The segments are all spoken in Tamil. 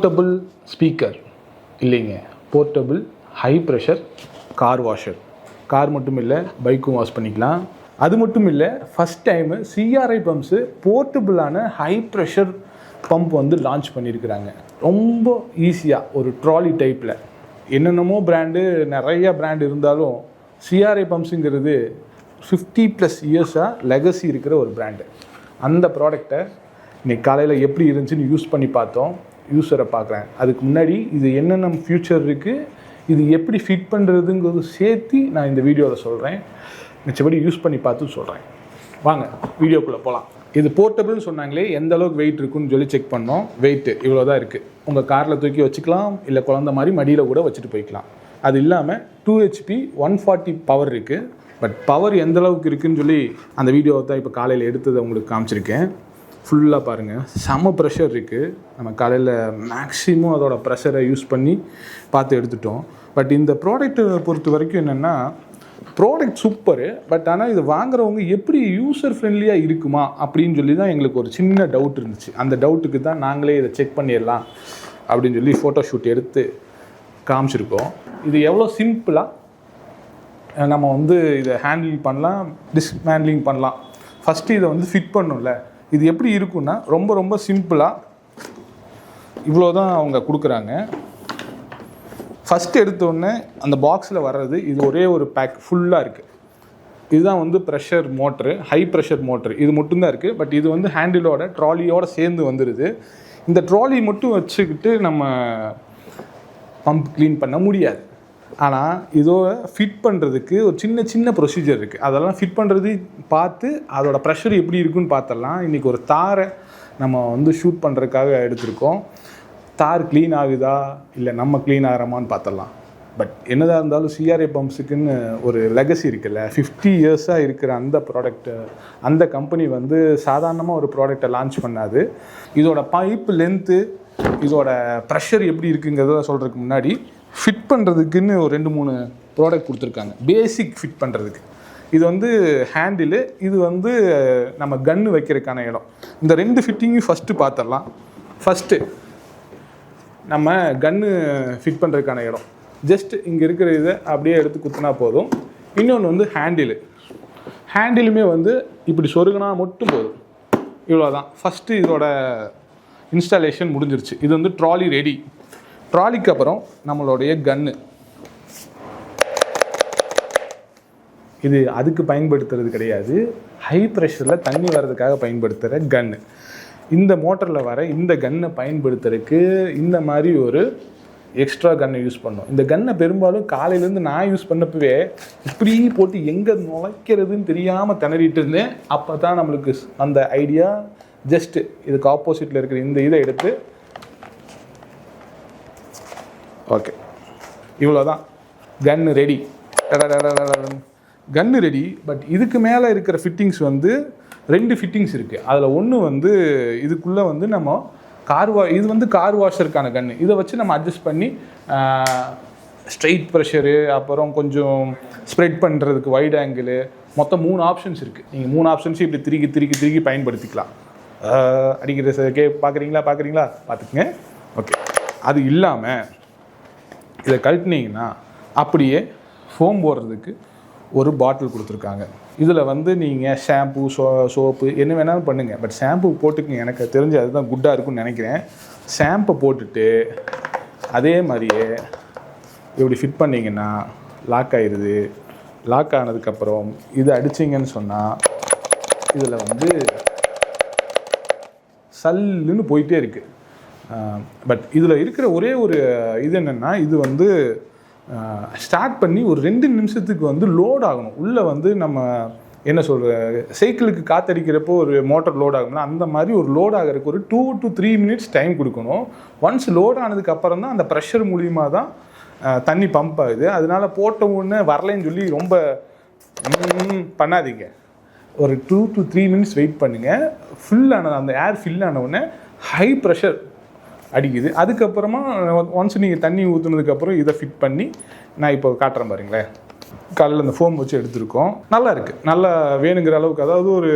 போர்ட்டபிள் ஸ்பீக்கர் இல்லைங்க, portable high pressure car washer. Car மட்டும் இல்லை, பைக்கும் வாஷ் பண்ணிக்கலாம். அது மட்டும் இல்லை, ஃபஸ்ட் டைமு சிஆர்ஐ பம்ப்ஸு போர்ட்டபிளான ஹை ப்ரெஷர் பம்ப் வந்து லான்ச் பண்ணியிருக்கிறாங்க. ரொம்ப ஈஸியாக ஒரு ட்ராலி டைப்பில். என்னென்னமோ பிராண்டு, நிறைய பிராண்டு இருந்தாலும் சிஆர்ஐ பம்ப்ஸுங்கிறது 50+ இயர்ஸாக லெகசி இருக்கிற ஒரு பிராண்டு. அந்த ப்ராடக்டை இன்றைக்கி காலையில் எப்படி இருந்துச்சுன்னு யூஸ் பண்ணி பார்த்தோம். யூஸரை பார்க்குறேன். அதுக்கு முன்னாடி இது என்னென்ன ஃப்யூச்சர் இருக்குது, இது எப்படி ஃபிட் பண்ணுறதுங்கிறது சேர்த்து நான் இந்த வீடியோவில் சொல்கிறேன். மிச்சபடி யூஸ் பண்ணி பார்த்து சொல்கிறேன். வாங்க வீடியோக்குள்ளே போகலாம். இது போர்ட்டபிள்னு சொன்னாங்களே, எந்த அளவுக்கு வெயிட் இருக்குன்னு சொல்லி செக் பண்ணோம். வெயிட்டு இவ்வளோ தான் இருக்குது. உங்கள் காரில் தூக்கி வச்சுக்கலாம், இல்லை குழந்த மாதிரி மடியில் கூட வச்சுட்டு போய்க்கலாம். அது இல்லாமல் 2 HP 140 பவர் இருக்குது. பட் பவர் எந்த அளவுக்கு இருக்குதுன்னு சொல்லி அந்த வீடியோவை தான் இப்போ காலையில் எடுத்ததை உங்களுக்கு காமிச்சிருக்கேன். ஃபுல்லாக பாருங்கள், செம ப்ரெஷர் இருக்குது. நம்ம காலையில் மேக்ஸிமம் அதோட ப்ரெஷரை யூஸ் பண்ணி பார்த்து எடுத்துட்டோம். பட் இந்த ப்ராடக்ட்டை பொறுத்த வரைக்கும் என்னென்னா, ப்ராடக்ட் சூப்பரு. பட் ஆனால் இது வாங்குறவங்க எப்படி யூசர் ஃப்ரெண்ட்லியாக இருக்குமா அப்படின்னு சொல்லி தான் எங்களுக்கு ஒரு சின்ன டவுட் இருந்துச்சு. அந்த டவுட்டுக்கு தான் நாங்களே இதை செக் பண்ணிடலாம் அப்படின்னு சொல்லி ஃபோட்டோ ஷூட் எடுத்து காமிச்சிருக்கோம். இது எவ்வளோ சிம்பிளாக நம்ம வந்து இதை ஹேண்டில் பண்ணலாம், டிஸ்மேண்ட்லிங் பண்ணலாம். ஃபஸ்ட்டு இதை வந்து ஃபிட் பண்ணணும்ல, இது எப்படி இருக்குன்னா ரொம்ப ரொம்ப சிம்பிளாக இவ்வளோ தான் அவங்க கொடுக்குறாங்க. ஃபஸ்ட்டு எடுத்தோடனே அந்த பாக்ஸில் வர்றது இது ஒரே ஒரு பேக் ஃபுல்லாக இருக்குது. இதுதான் வந்து pressure motor, high pressure motor. இது மட்டும்தான் இருக்குது. பட் இது வந்து ஹேண்டிலோட ட்ராலியோடு சேர்ந்து வந்துடுது. இந்த ட்ராலி மட்டும் வச்சுக்கிட்டு நம்ம பம்ப் க்ளீன் பண்ண முடியாது. ஆனால் இதோட ஃபிட் பண்ணுறதுக்கு ஒரு சின்ன சின்ன ப்ரொசீஜர் இருக்குது. அதெல்லாம் ஃபிட் பண்ணுறது பார்த்து அதோட ப்ரெஷர் எப்படி இருக்குன்னு பார்த்துடலாம். இன்றைக்கி ஒரு தாரை நம்ம வந்து ஷூட் பண்ணுறதுக்காக எடுத்திருக்கோம். தார் க்ளீன் ஆகுதா இல்லை நம்ம க்ளீன் ஆகிறோமான்னு பார்த்துடலாம். பட் என்னதாக இருந்தாலும் சிஆர்ஐ பம்ப்ஸுக்குன்னு ஒரு லெகசி இருக்குல்ல, 50 இயர்ஸாக இருக்கிற அந்த ப்ராடக்ட்டு, அந்த கம்பெனி வந்து சாதாரணமாக ஒரு ப்ராடக்டை லான்ச் பண்ணாது. இதோட பைப்பு லென்த்து, இதோட ப்ரெஷர் எப்படி இருக்குங்கிறத சொல்கிறதுக்கு முன்னாடி ஃபிட் பண்ணுறதுக்குன்னு ஒரு 2-3 ப்ராடக்ட் கொடுத்துருக்காங்க. பேசிக் ஃபிட் பண்ணுறதுக்கு இது வந்து ஹேண்டிலு, இது வந்து நம்ம கன்று வைக்கிறதுக்கான இடம். இந்த 2 ஃபிட்டிங்கும் ஃபஸ்ட்டு பார்த்துடலாம். ஃபஸ்ட்டு நம்ம கன்று ஃபிட் பண்ணுறதுக்கான இடம் ஜஸ்ட் இங்கே இருக்கிற இதை அப்படியே எடுத்து குத்துனா போதும். இன்னொன்று வந்து ஹேண்டிலுமே வந்து இப்படி சொருகினா மட்டும் போதும். இவ்வளோ தான். ஃபஸ்ட்டு இதோட இன்ஸ்டாலேஷன் முடிஞ்சிருச்சு. இது வந்து ட்ராலி ரெடி. ட்ராலிக்கு அப்புறம் நம்மளுடைய கன்று, இது அதுக்கு பயன்படுத்துறது கிடையாது, ஹை ப்ரெஷரில் தண்ணி வர்றதுக்காக பயன்படுத்துகிற கன்று. இந்த மோட்டரில் வர இந்த கன்னை பயன்படுத்துறதுக்கு இந்த மாதிரி ஒரு எக்ஸ்ட்ரா கன்னை யூஸ் பண்ணோம். இந்த கன்னை பெரும்பாலும் காலையிலேருந்து நான் யூஸ் பண்ணப்பவே இப்படி போட்டு எங்கே நுழைக்கிறதுன்னு தெரியாமல் திணறிட்டு இருந்தேன். அப்போ தான் நம்மளுக்கு அந்த ஐடியா, ஜஸ்ட்டு இதுக்கு ஆப்போசிட்டில் இருக்கிற இந்த இதை எடுத்து, ஓகே இவ்வளோ தான், கன்று ரெடி. கன்று ரெடி. பட் இதுக்கு மேலே இருக்கிற ஃபிட்டிங்ஸ் வந்து 2 ஃபிட்டிங்ஸ் இருக்குது. அதில் ஒன்று வந்து இதுக்குள்ளே வந்து நம்ம இது வந்து கார் வாஷருக்கான கன்று. இதை வச்சு நம்ம அட்ஜஸ்ட் பண்ணி ஸ்ட்ரெயிட் ப்ரெஷரு, அப்புறம் கொஞ்சம் ஸ்ப்ரெட் பண்ணுறதுக்கு வைட் ஆங்கிள், மொத்தம் 3 ஆப்ஷன்ஸ் இருக்குது. நீங்கள் 3 ஆப்ஷன்ஸும் இப்படி திருக்கி பயன்படுத்திக்கலாம். அடிக்கிற பார்க்குறீங்களா பார்த்துக்குங்க. ஓகே, அது இல்லாமல் இதை கழட்டினீங்கன்னா அப்படியே ஃபோம் போடுறதுக்கு ஒரு பாட்டில் கொடுத்துருக்காங்க. இதில் வந்து நீங்கள் ஷாம்பு, சோப்பு என்ன வேணாலும் பண்ணுங்கள். பட் ஷாம்பு போட்டுக்குங்க, எனக்கு தெரிஞ்சு அதுதான் குட்டாக இருக்குன்னு நினைக்கிறேன். ஷாம்பை போட்டுட்டு அதே மாதிரியே இப்படி ஃபிட் பண்ணிங்கன்னா லாக் ஆயிடுது. லாக் ஆனதுக்கப்புறம் இதை அடிச்சிங்கன்னு சொன்னால் இதில் வந்து சல்லுன்னு போயிட்டே இருக்குது. பட் இதில் இருக்கிற ஒரே ஒரு இது என்னென்னா, இது வந்து ஸ்டார்ட் பண்ணி ஒரு 2 நிமிஷத்துக்கு வந்து லோட் ஆகணும். உள்ளே வந்து நம்ம என்ன சொல்கிற, சைக்கிளுக்கு காற்றடிக்கிறப்போ ஒரு மோட்டர் லோட் ஆகும்னா அந்த மாதிரி ஒரு லோட் ஆகிறதுக்கு ஒரு 2 to 3 minutes டைம் கொடுக்கணும். ஒன்ஸ் லோட் ஆனதுக்கப்புறம் தான் அந்த ப்ரெஷர் மூலியமாக தான் தண்ணி பம்ப் ஆகுது. அதனால போட்ட ஒன்று வரலைன்னு சொல்லி ரொம்ப பண்ணாதீங்க. ஒரு 2 to 3 minutes வெயிட் பண்ணுங்கள். அந்த ஏர் ஃபில் ஆன உடனே ஹை ப்ரெஷர் அடிக்குது. அதுக்கப்புறமா ஒன்ஸ் நீங்கள் தண்ணி ஊற்றுனதுக்கப்புறம் இதை ஃபிட் பண்ணி நான் இப்போ காட்டுறேன் பாருங்களேன். காலையில் அந்த ஃபோம் வச்சு எடுத்துருக்கோம். நல்லா இருக்குது, நல்லா வேணுங்கிற அளவுக்கு. அதாவது ஒரு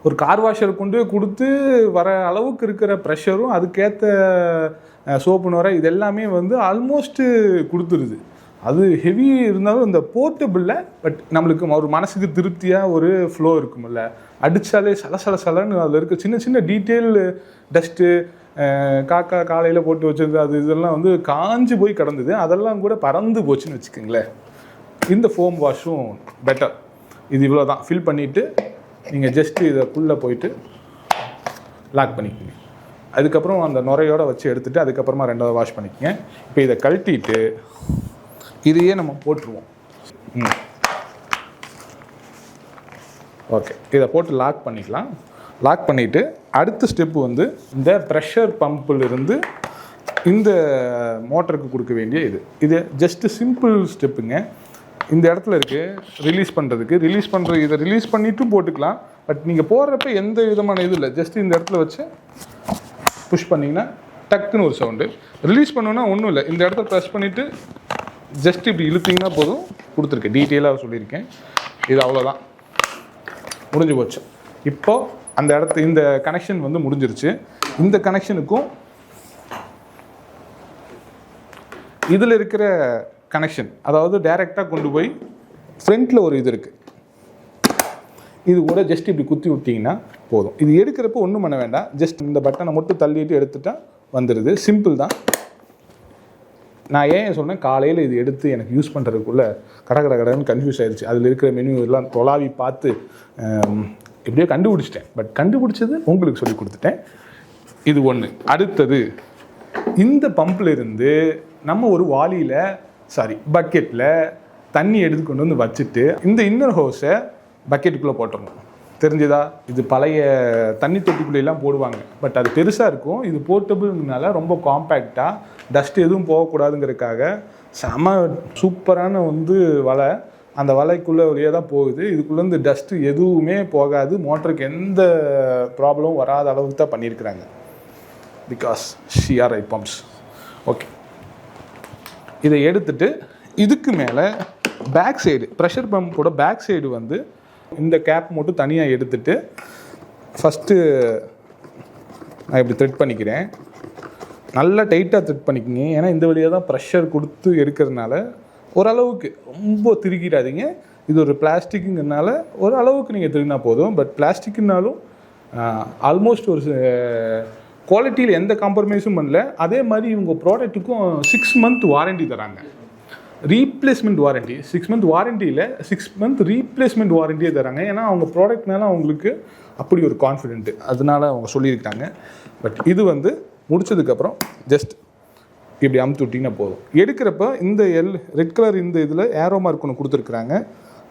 ஒரு கார் வாஷர் கொண்டு கொடுத்து வர அளவுக்கு இருக்கிற ப்ரெஷரும் அதுக்கேற்ற சோப்பு நுரை இது எல்லாமே வந்து ஆல்மோஸ்ட்டு கொடுத்துருது. அது ஹெவி இருந்தாலும் இந்த போர்ட்டபிளில் பட் நம்மளுக்கு ஒரு மனசுக்கு திருப்தியாக ஒரு ஃப்ளோ இருக்குமில்ல, அடித்தாலே சலன்னு அதில் இருக்க சின்ன சின்ன டீட்டெயில் டஸ்ட்டு காக்கா காலையில் போட்டு வச்சது அது இதெல்லாம் வந்து காஞ்சி போய் கிடந்தது, அதெல்லாம் கூட பறந்து போச்சுன்னு வச்சுக்கோங்களேன். இந்த ஃபோம் வாஷும் பெட்டர். இது இவ்வளோ தான். ஃபில் பண்ணிவிட்டு நீங்கள் ஜஸ்ட்டு இதைக்குள்ளே போயிட்டு லாக் பண்ணிக்கோங்க. அதுக்கப்புறம் அந்த நுரையோடு வச்சு எடுத்துகிட்டு அதுக்கப்புறமா ரெண்டாவது வாஷ் பண்ணிக்கோங்க. இப்போ இதை கழட்டிட்டு இதையே நம்ம போட்டுருவோம். ஓகே, இதை போட்டு லாக் பண்ணிக்கலாம். லாக் பண்ணிவிட்டு அடுத்த ஸ்டெப்பு வந்து இந்த ப்ரெஷர் பம்பிலிருந்து இந்த மோட்டருக்கு கொடுக்க வேண்டிய இது ஜஸ்ட்டு சிம்பிள் ஸ்டெப்புங்க. இந்த இடத்துல இருக்குது இதை ரிலீஸ் பண்ணிவிட்டும் போட்டுக்கலாம். பட் நீங்கள் போடுறப்ப எந்த விதமான இது இல்லை, ஜஸ்ட் இந்த இடத்துல வச்சு புஷ் பண்ணிங்கன்னா டக்குன்னு ஒரு சவுண்டு. ரிலீஸ் பண்ணோன்னா ஒன்றும் இல்லை, இந்த இடத்துல ப்ரெஸ் பண்ணிவிட்டு ஜஸ்ட் இப்படி இழுத்திங்கன்னா போதும். கொடுத்துருக்கேன், டீட்டெயிலாக சொல்லியிருக்கேன். இது அவ்வளோதான், முடிஞ்சு போச்சு. இப்போது அந்த இந்த கனெக்ஷன் வந்து முடிஞ்சிருச்சு. இந்த கனெக்ஷனுக்கும் இதில் இருக்கிற கனெக்ஷன், அதாவது டைரெக்டாக கொண்டு போய் ஃப்ரண்ட்டில் ஒரு இது இருக்குது, இது கூட ஜஸ்ட் இப்படி குத்தி விட்டிங்கன்னா போதும். இது எடுக்கிறப்ப ஒன்றும் பண்ண வேண்டாம், ஜஸ்ட் இந்த பட்டனை மட்டும் தள்ளிட்டு எடுத்துட்டா வந்துடுது. சிம்பிள் தான். நான் ஏன் சொன்னேன், காலையில் இது எடுத்து எனக்கு யூஸ் பண்ணுறதுக்குள்ளே கடன்னு கன்ஃபியூஸ் ஆகிடுச்சு. அதில் இருக்கிற மெனு எல்லாம் தொலாவி பார்த்து எப்படியோ கண்டுபிடிச்சிட்டேன். பட் கண்டுபிடிச்சது உங்களுக்கு சொல்லி கொடுத்துட்டேன். இது ஒன்று. அடுத்தது, இந்த பம்பில் இருந்து நம்ம ஒரு பக்கெட்டில் தண்ணி எடுத்து கொண்டு வந்து வச்சுட்டு இந்த இன்னர் ஹோஸை பக்கெட்டுக்குள்ளே போட்டுடணும். தெரிஞ்சுதா? இது பழைய தண்ணி தொட்டிக்குள்ளெல்லாம் போடுவாங்க, பட் அது பெருசாக இருக்கும். இது போர்ட்டபுள்னால ரொம்ப காம்பேக்டாக டஸ்ட் எதுவும் போகக்கூடாதுங்கிறதுக்காக செம சூப்பரான வந்து வலை. அந்த வலைக்குள்ளே வழியாக தான் போகுது. இதுக்குள்ளேருந்து டஸ்ட்டு எதுவுமே போகாது. மோட்டருக்கு எந்த ப்ராப்ளமும் வராத அளவுக்கு தான் பண்ணியிருக்கிறாங்க. Because CRI bumps. ஓகே, இதை எடுத்துட்டு இதுக்கு மேலே பேக் சைடு ப்ரெஷர் பம்போட பேக் சைடு வந்து இந்த கேப் மட்டும் தனியாக எடுத்துட்டு ஃபஸ்ட்டு நான் இப்படி த்ரெட் பண்ணிக்கிறேன். நல்லா டைட்டாக த்ரெட் பண்ணிக்கோங்க. ஏன்னா இந்த வழியாக தான் ப்ரெஷர் கொடுத்து எடுக்கிறதுனால ஓரளவுக்கு ரொம்ப திருக்கிடாதீங்க. இது ஒரு பிளாஸ்டிக்குங்கிறதுனால ஓரளவுக்கு நீங்கள் திருகினா போதும். பட் பிளாஸ்டிக்குனாலும் ஆல்மோஸ்ட் ஒரு குவாலிட்டியில் எந்த காம்ப்ரமைஸும் பண்ணல. அதே மாதிரி இவங்க ப்ராடக்ட்டுக்கும் 6 மந்த் வாரண்டி தராங்க. ரீப்ளேஸ்மெண்ட் வாரண்டி 6 மந்த் வாரண்டியில் 6 மந்த் ரீப்ளேஸ்மெண்ட் வாரண்டியே தராங்க. ஏன்னா அவங்க ப்ராடக்ட் மேலே அவங்களுக்கு அப்படி ஒரு கான்ஃபிடென்ட்டு, அதனால அவங்க சொல்லியிருக்காங்க. பட் இது வந்து முடிச்சதுக்கப்புறம் ஜஸ்ட் இப்படி அமுத்து விட்டிங்கன்னா போதும். எடுக்கிறப்ப இந்த ரெட் கலர் இந்த இதில் ஏரோ மார்க் ஒன்று கொடுத்துருக்குறாங்க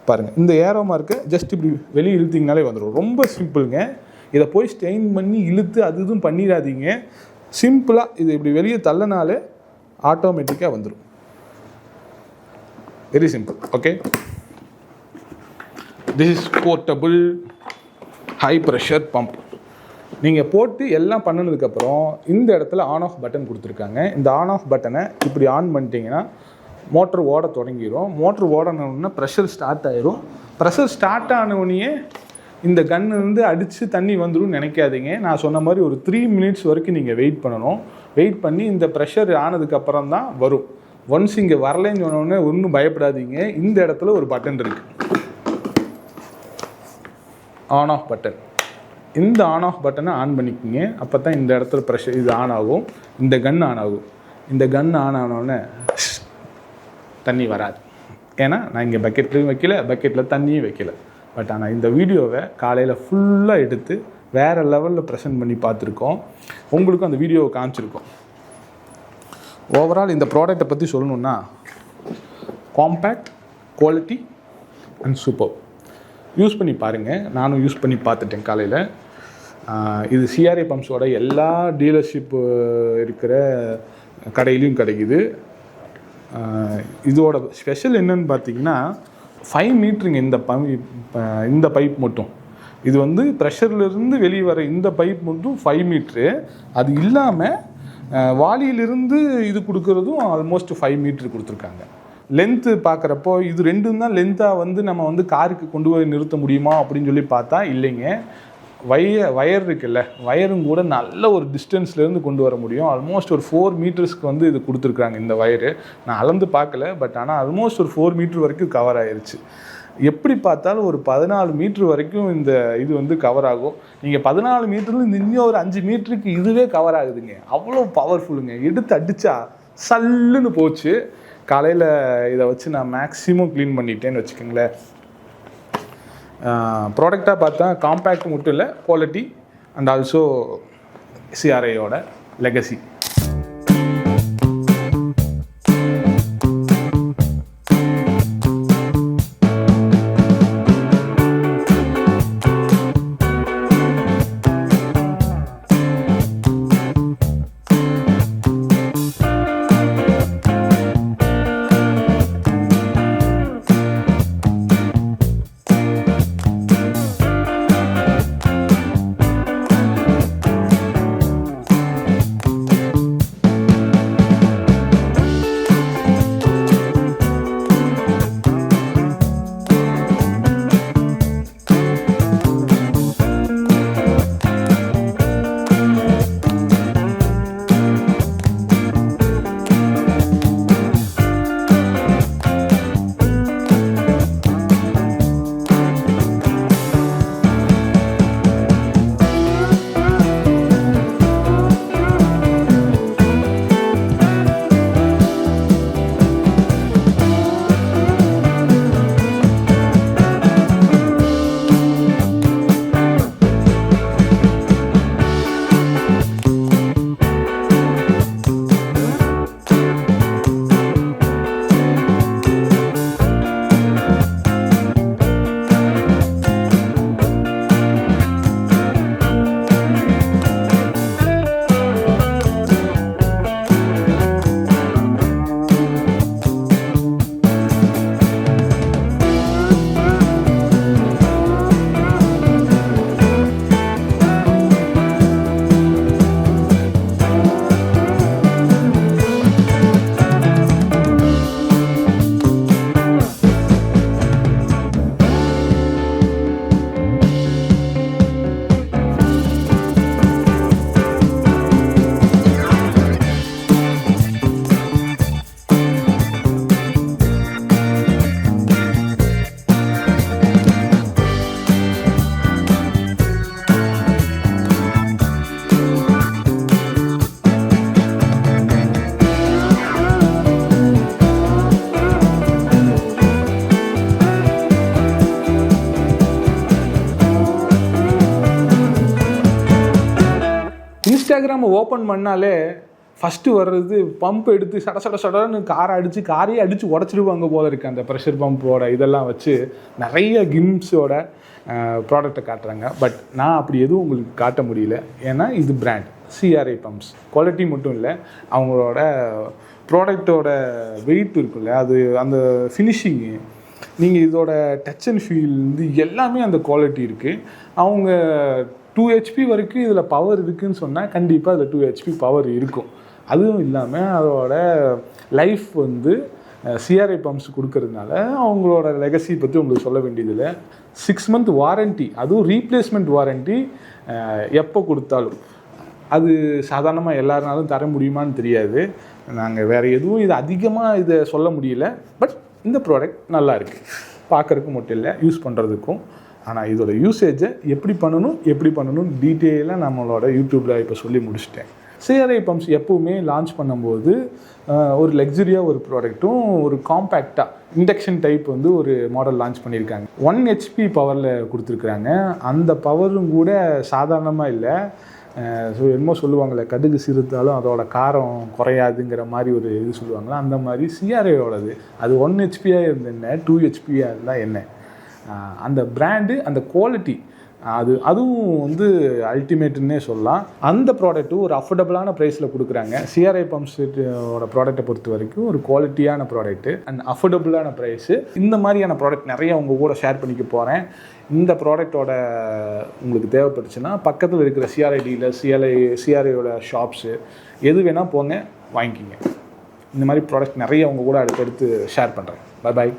பாருங்கள். இந்த ஏரோ மார்க்கை ஜஸ்ட் இப்படி வெளியே இழுத்திங்கனாலே வந்துடும். ரொம்ப சிம்பிளுங்க. இதை போய் ஸ்டெயின் பண்ணி இழுத்து அது இதுவும் பண்ணிடாதீங்க. சிம்பிளாக இது இப்படி வெளியே தள்ளனாலே ஆட்டோமேட்டிக்காக வந்துடும். Very simple. Okay, this is portable high pressure pump. நீங்கள் போட்டு எல்லாம் பண்ணினதுக்கப்புறம் இந்த இடத்துல ஆன் ஆஃப் பட்டன் கொடுத்துருக்காங்க. இந்த ஆன் ஆஃப் பட்டனை இப்படி ஆன் பண்ணிட்டீங்கன்னா மோட்ரு ஓட தொடங்கிடும். மோட்ரு ஓடணுன்னா ப்ரெஷர் ஸ்டார்ட் ஆகிரும். ப்ரெஷர் ஸ்டார்ட் ஆனவுடனே இந்த கன்னு வந்து அடித்து தண்ணி வந்துடும் நினைக்காதீங்க. நான் சொன்ன மாதிரி ஒரு 3 மினிட்ஸ் வரைக்கும் நீங்கள் வெயிட் பண்ணணும். வெயிட் பண்ணி இந்த ப்ரெஷர் ஆனதுக்கப்புறம் தான் வரும். ஒன்ஸ் இங்கே வரலைன்னு சொன்னோடனே ஒன்றும் பயப்படாதீங்க. இந்த இடத்துல ஒரு பட்டன் இருக்குது, ஆன் ஆஃப் பட்டன். இந்த ஆன் ஆஃப் பட்டனை ஆன் பண்ணிக்கிங்க. அப்போ தான் இந்த இடத்துல ப்ரெஷர் இது ஆன் ஆகும், இந்த கன் ஆன் ஆகும். இந்த கன் ஆன் ஆனோடனே தண்ணி வராது. ஏன்னா நான் இங்கே பக்கெட்லையும் வைக்கல, பக்கெட்டில் தண்ணியும் வைக்கல. பட் ஆனால் இந்த வீடியோவை காலையில் ஃபுல்லாக எடுத்து வேறு லெவலில் ப்ரெசென்ட் பண்ணி பார்த்துருக்கோம். உங்களுக்கும் அந்த வீடியோவை காமிச்சிருக்கோம். ஓவரால் இந்த ப்ராடக்டை பற்றி சொல்லணுன்னா compact, quality and super. Use பண்ணி பாருங்கள். நானும் யூஸ் பண்ணி பார்த்துட்டேன் காலையில். இது CRI பம்ப்ஸோட எல்லா டீலர்ஷிப்பு இருக்கிற கடையிலையும் கிடைக்குது. இதோட ஸ்பெஷல் என்னன்னு பார்த்தீங்கன்னா 5 மீட்டருங்க இந்த பைப் மட்டும். இது வந்து ப்ரெஷர்லேருந்து வெளியே வர இந்த பைப் மட்டும் 5 மீட்ரு. அது இல்லாமல் வாளியிலிருந்து இது கொடுக்குறதும் ஆல்மோஸ்ட் 5 மீட்ரு கொடுத்துருக்காங்க. லென்த்து பார்க்குறப்போ இது ரெண்டும் தான் லென்த்தாக வந்து நம்ம வந்து காருக்கு கொண்டு போய் நிறுத்த முடியுமா அப்படின்னு சொல்லி பார்த்தா இல்லைங்க. வயர் இருக்குல்ல, வயரும் கூட நல்ல ஒரு டிஸ்டன்ஸ்லேருந்து கொண்டு வர முடியும். ஆல்மோஸ்ட் ஒரு 4 மீட்டர்ஸ்க்கு வந்து இது கொடுத்துருக்குறாங்க இந்த வயரு. நான் அளந்து பார்க்கல, பட் ஆனால் ஆல்மோஸ்ட் ஒரு 4 மீட்டர் வரைக்கும் கவர் ஆயிடுச்சு. எப்படி பார்த்தாலும் ஒரு 14 மீட்ரு வரைக்கும் இந்த இது வந்து கவர் ஆகும். நீங்கள் 14 மீட்டர்லேருந்து இன்னும் ஒரு 5 மீட்டருக்கு இதுவே கவர் ஆகுதுங்க. அவ்வளோ பவர்ஃபுல்லுங்க. எடுத்து அடித்தா சல்லுன்னு போச்சு. காலையில் இதை வச்சு நான் மேக்ஸிமம் க்ளீன் பண்ணிட்டேன்னு வச்சுக்கோங்களேன். ப்ராடக்டாக பார்த்தா காம்பேக்ட் மட்டும் இல்லை, குவாலிட்டி அண்ட் ஆல்சோ சிஆர்ஐயோட லெகசி. இன்ஸ்டாகிராமை ஓப்பன் பண்ணாலே ஃபஸ்ட்டு வர்றது பம்ப் எடுத்து சடன்னு காரை அடித்து காரையே அடித்து உடச்சிடுவாங்க போல இருக்குது. அந்த ப்ரெஷர் பம்போட இதெல்லாம் வச்சு நிறைய கிம்ஸோட ப்ராடக்டை காட்டுறாங்க. பட் நான் அப்படி எதுவும் உங்களுக்கு காட்ட முடியல. ஏன்னா இது பிராண்ட் சிஆர்ஐ பம்ப்ஸ். குவாலிட்டி மட்டும் இல்லை, அவங்களோட ப்ராடக்டோட வெயிட் இருக்குல்ல, அது அந்த ஃபினிஷிங்கு, நீங்கள் இதோட டச் அண்ட் ஃபீல் வந்து எல்லாமே அந்த குவாலிட்டி இருக்குது. அவங்க 2 HP வரைக்கும் இதில் பவர் இருக்குதுன்னு சொன்னால் கண்டிப்பாக அதில் 2 HP பவர் இருக்கும். அதுவும் இல்லாமல் அதோட லைஃப் வந்து சிஆர்ஐ பம்ப்ஸ் கொடுக்கறதுனால அவங்களோட லெகசி பற்றி உங்களுக்கு சொல்ல வேண்டியதில்லை. 6 month வாரண்ட்டி, அதுவும் ரீப்ளேஸ்மெண்ட் வாரண்ட்டி எப்போ கொடுத்தாலும். அது சாதாரணமாக எல்லாருனாலும் தர முடியுமான்னு தெரியாது. நாங்கள் வேறு எதுவும் இது அதிகமாக இதை சொல்ல முடியல. பட் இந்த ப்ராடக்ட் நல்லா இருக்குது, பார்க்குறதுக்கு மட்டும் இல்லை, யூஸ் பண்ணுறதுக்கும். ஆனால் இதோட யூசேஜை எப்படி பண்ணணும் டீட்டெயிலாக நம்மளோட யூடியூப்பில் இப்போ சொல்லி முடிச்சிட்டேன். சிஆர்ஐ பம்ப்ஸ் எப்போவுமே லான்ச் பண்ணும்போது ஒரு லக்ஸரியாக ஒரு ப்ராடக்ட்டும் ஒரு காம்பேக்டாக இண்டக்ஷன் டைப் வந்து ஒரு மாடல் லான்ச் பண்ணியிருக்காங்க. 1 HP பவரில் கொடுத்துருக்குறாங்க. அந்த பவரும் கூட சாதாரணமாக இல்லை. ஸோ என்னமோ சொல்லுவாங்களே, கடுகு சிறுத்தாலும் அதோட காரம் குறையாதுங்கிற மாதிரி ஒரு இது சொல்லுவாங்களா, அந்த மாதிரி சிஆர்ஐயோடது. அது 1 HPயாக இருந்த என்ன, 2 HPயாக இருந்தால் என்ன, அந்த பிராண்டு, அந்த குவாலிட்டி, அதுவும் வந்து அல்டிமேட்டுன்னே சொல்லலாம். அந்த ப்ராடக்ட்டும் ஒரு அஃபோர்டபுளான ப்ரைஸில் கொடுக்குறாங்க. சிஆர்ஐ பம்ப்ஸோட ப்ராடக்ட்டை பொறுத்த வரைக்கும் ஒரு குவாலிட்டியான ப்ராடக்ட்டு அண்ட் அஃபோர்டபுளான ப்ரைஸு. இந்த மாதிரியான ப்ராடக்ட் நிறைய உங்கள் கூட ஷேர் பண்ணிக்க போகிறேன். இந்த ப்ராடக்டோட உங்களுக்கு தேவைப்பட்டுச்சுன்னா பக்கத்தில் இருக்கிற சிஆர்ஐ டீலர், சிஆர்ஐயோட ஷாப்ஸு எது வேணால் போங்க, வாங்கிக்கிங்க. இந்த மாதிரி ப்ராடக்ட் நிறைய உங்கள் கூட அடுத்தடுத்து ஷேர் பண்ணுறேன். Bye bye.